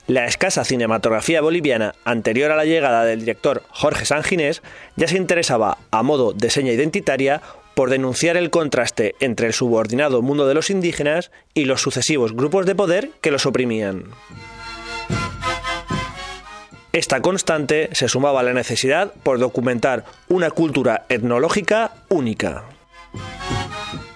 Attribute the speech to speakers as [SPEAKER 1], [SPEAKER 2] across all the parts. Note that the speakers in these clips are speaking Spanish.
[SPEAKER 1] La escasa cinematografía boliviana anterior a la llegada del director Jorge Sanginés ya se interesaba, a modo de seña identitaria, por denunciar el contraste entre el subordinado mundo de los indígenas y los sucesivos grupos de poder que los oprimían. Esta constante se sumaba a la necesidad por documentar una cultura etnológica única.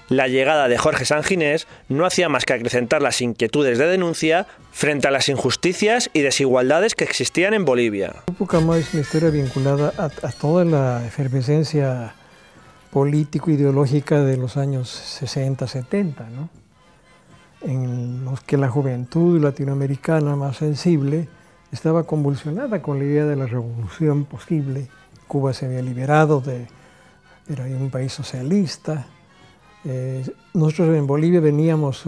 [SPEAKER 1] La llegada de Jorge Sanginés no hacía más que acrecentar las inquietudes de denuncia frente a las injusticias y desigualdades que existían en Bolivia.
[SPEAKER 2] Ucamau es una historia vinculada a toda la efervescencia político-ideológica de los años 60-70, ¿no? En los que la juventud latinoamericana más sensible estaba convulsionada con la idea de la revolución posible. Cuba se había liberado, era un país socialista. Nosotros en Bolivia veníamos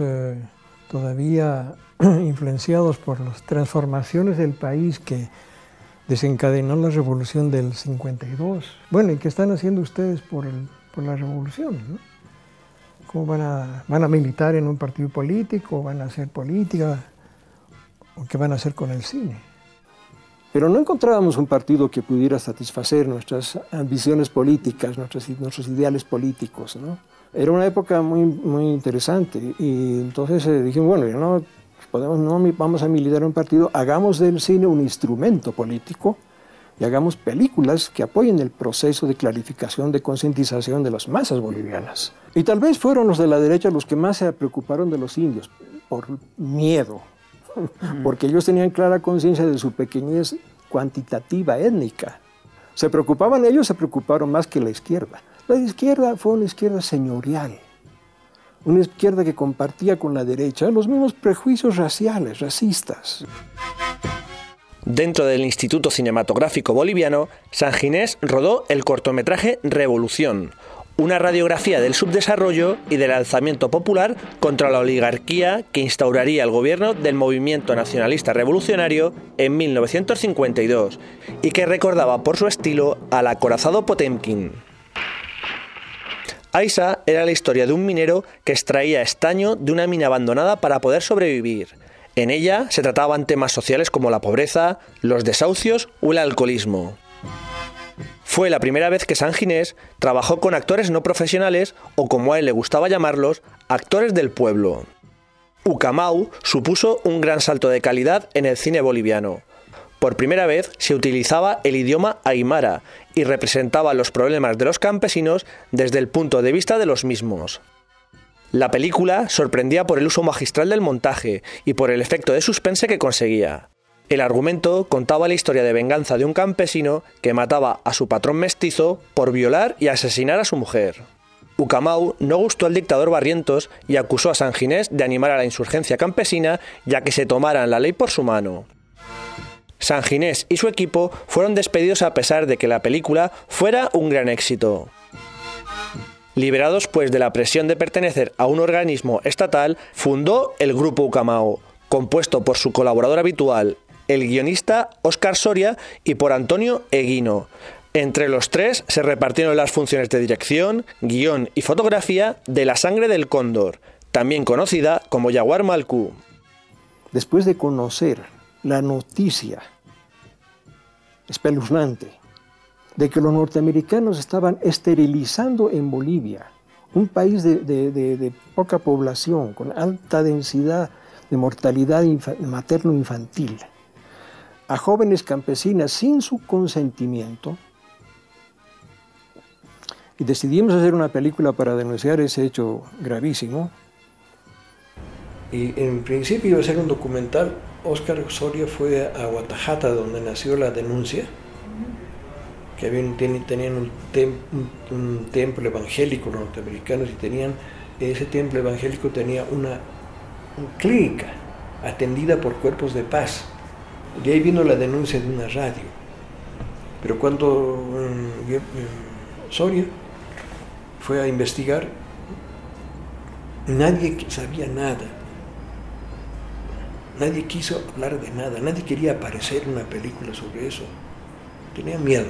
[SPEAKER 2] todavía influenciados por las transformaciones del país que desencadenó la revolución del 52. Bueno, ¿y qué están haciendo ustedes por la revolución, ¿no? ¿Cómo van a militar en un partido político? ¿Van a hacer política? ¿O qué van a hacer con el cine?
[SPEAKER 3] Pero no encontrábamos un partido que pudiera satisfacer nuestras ambiciones políticas, nuestros ideales políticos, ¿no? Era una época muy, muy interesante y entonces dijimos, bueno, no vamos a militar en un partido, hagamos del cine un instrumento político y hagamos películas que apoyen el proceso de clarificación, de concientización de las masas bolivianas. Y tal vez fueron los de la derecha los que más se preocuparon de los indios, por miedo, porque ellos tenían clara conciencia de su pequeñez cuantitativa, étnica. Se preocuparon más que la izquierda. La izquierda fue una izquierda señorial, una izquierda que compartía con la derecha los mismos prejuicios raciales, racistas.
[SPEAKER 1] Dentro del Instituto Cinematográfico Boliviano, Sanginés rodó el cortometraje Revolución, una radiografía del subdesarrollo y del alzamiento popular contra la oligarquía que instauraría el gobierno del movimiento nacionalista revolucionario en 1952 y que recordaba por su estilo al acorazado Potemkin. Aisa era la historia de un minero que extraía estaño de una mina abandonada para poder sobrevivir. En ella se trataban temas sociales como la pobreza, los desahucios o el alcoholismo. Fue la primera vez que Sanginés trabajó con actores no profesionales o, como a él le gustaba llamarlos, actores del pueblo. Ucamau supuso un gran salto de calidad en el cine boliviano. Por primera vez se utilizaba el idioma aymara y representaba los problemas de los campesinos desde el punto de vista de los mismos. La película sorprendía por el uso magistral del montaje y por el efecto de suspense que conseguía. El argumento contaba la historia de venganza de un campesino que mataba a su patrón mestizo por violar y asesinar a su mujer. Ucamau no gustó al dictador Barrientos y acusó a Sanginés de animar a la insurgencia campesina ya que se tomaran la ley por su mano. Sanginés y su equipo fueron despedidos a pesar de que la película fuera un gran éxito. Liberados pues de la presión de pertenecer a un organismo estatal, fundó el Grupo Ucamau, compuesto por su colaborador habitual, el guionista Óscar Soria, y por Antonio Eguino. Entre los tres se repartieron las funciones de dirección, guión y fotografía de La sangre del cóndor, también conocida como Yaguar Malcú.
[SPEAKER 3] Después de conocer la noticia espeluznante de que los norteamericanos estaban esterilizando en Bolivia, un país de poca población, con alta densidad de mortalidad materno-infantil, a jóvenes campesinas sin su consentimiento, y decidimos hacer una película para denunciar ese hecho gravísimo. Y en principio iba a ser un documental. Óscar Soria fue a Guatajata, donde nació la denuncia, que tenían un templo evangélico los norteamericanos, y ese templo evangélico tenía una clínica atendida por cuerpos de paz. Y ahí vino la denuncia de una radio. Pero cuando Soria fue a investigar, nadie sabía nada. Nadie quiso hablar de nada, nadie quería aparecer en una película sobre eso. Tenía miedo.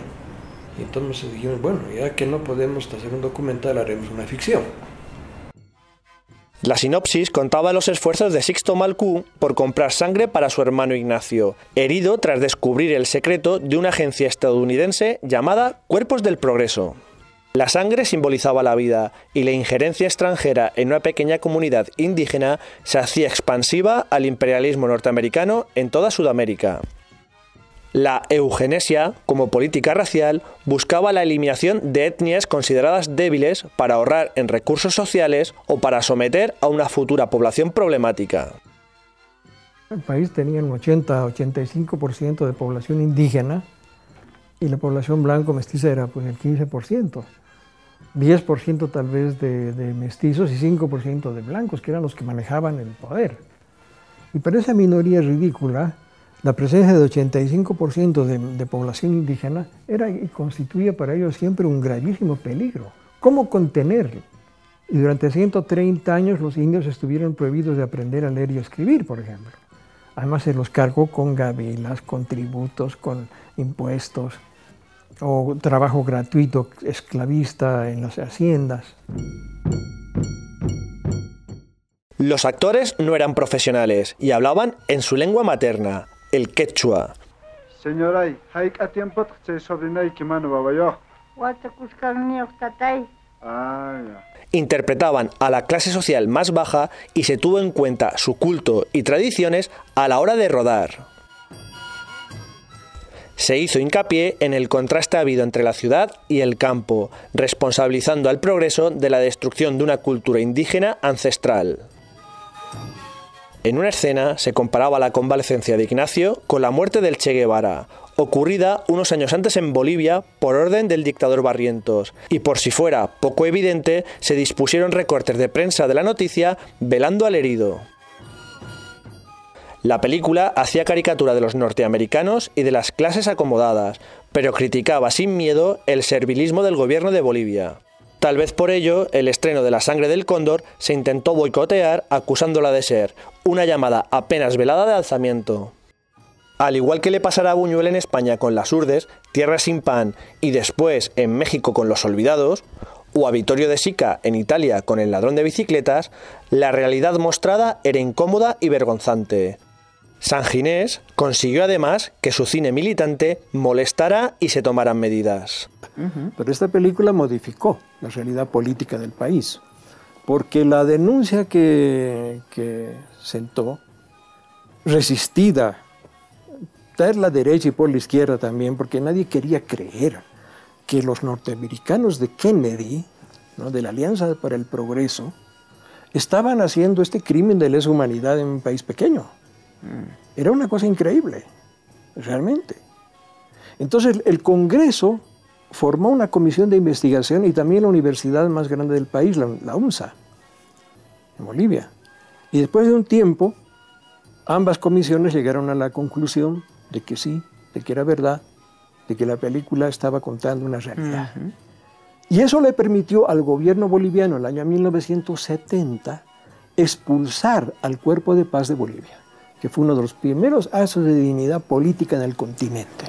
[SPEAKER 3] Y entonces dijimos, bueno, ya que no podemos hacer un documental, haremos una ficción.
[SPEAKER 1] La sinopsis contaba los esfuerzos de Sixto Malcú por comprar sangre para su hermano Ignacio, herido tras descubrir el secreto de una agencia estadounidense llamada Cuerpos del Progreso. La sangre simbolizaba la vida y la injerencia extranjera en una pequeña comunidad indígena se hacía expansiva al imperialismo norteamericano en toda Sudamérica. La eugenesia, como política racial, buscaba la eliminación de etnias consideradas débiles para ahorrar en recursos sociales o para someter a una futura población problemática.
[SPEAKER 2] El país tenía un 80-85% de población indígena y la población blanco-mestiza era pues el 15%. 10% tal vez de mestizos y 5% de blancos, que eran los que manejaban el poder. Y para esa minoría ridícula, la presencia de 85% de población indígena era y constituía para ellos siempre un gravísimo peligro. ¿Cómo contenerlo? Y durante 130 años los indios estuvieron prohibidos de aprender a leer y a escribir, por ejemplo. Además se los cargó con gabelas, con tributos, con impuestos, o trabajo gratuito, esclavista en las haciendas.
[SPEAKER 1] Los actores no eran profesionales y hablaban en su lengua materna, el quechua.
[SPEAKER 4] Señoray, haik a tiempo se sobrinay kimano babayo.
[SPEAKER 1] Interpretaban a la clase social más baja y se tuvo en cuenta su culto y tradiciones a la hora de rodar. Se hizo hincapié en el contraste habido entre la ciudad y el campo, responsabilizando al progreso de la destrucción de una cultura indígena ancestral. En una escena se comparaba la convalecencia de Ignacio con la muerte del Che Guevara, ocurrida unos años antes en Bolivia por orden del dictador Barrientos, y por si fuera poco evidente, se dispusieron recortes de prensa de la noticia velando al herido. La película hacía caricatura de los norteamericanos y de las clases acomodadas, pero criticaba sin miedo el servilismo del gobierno de Bolivia. Tal vez por ello, el estreno de La sangre del cóndor se intentó boicotear acusándola de ser una llamada apenas velada de alzamiento. Al igual que le pasará a Buñuel en España con Las Urdes, Tierra sin pan y después en México con Los olvidados, o a Vittorio De Sica en Italia con El ladrón de bicicletas, la realidad mostrada era incómoda y vergonzante. Sanginés consiguió además que su cine militante molestara y se tomaran medidas.
[SPEAKER 3] Pero esta película modificó la realidad política del país, porque la denuncia que sentó, resistida por la derecha y por la izquierda también, porque nadie quería creer que los norteamericanos de Kennedy, ¿no?, de la Alianza para el Progreso, estaban haciendo este crimen de lesa humanidad en un país pequeño. Era una cosa increíble, realmente. Entonces el Congreso formó una comisión de investigación y también la universidad más grande del país, la UNSA, en Bolivia. Y después de un tiempo, ambas comisiones llegaron a la conclusión de que sí, de que era verdad, de que la película estaba contando una realidad. Y eso le permitió al gobierno boliviano en el año 1970 expulsar al Cuerpo de Paz de Bolivia, que fue uno de los primeros actos de dignidad política en el continente.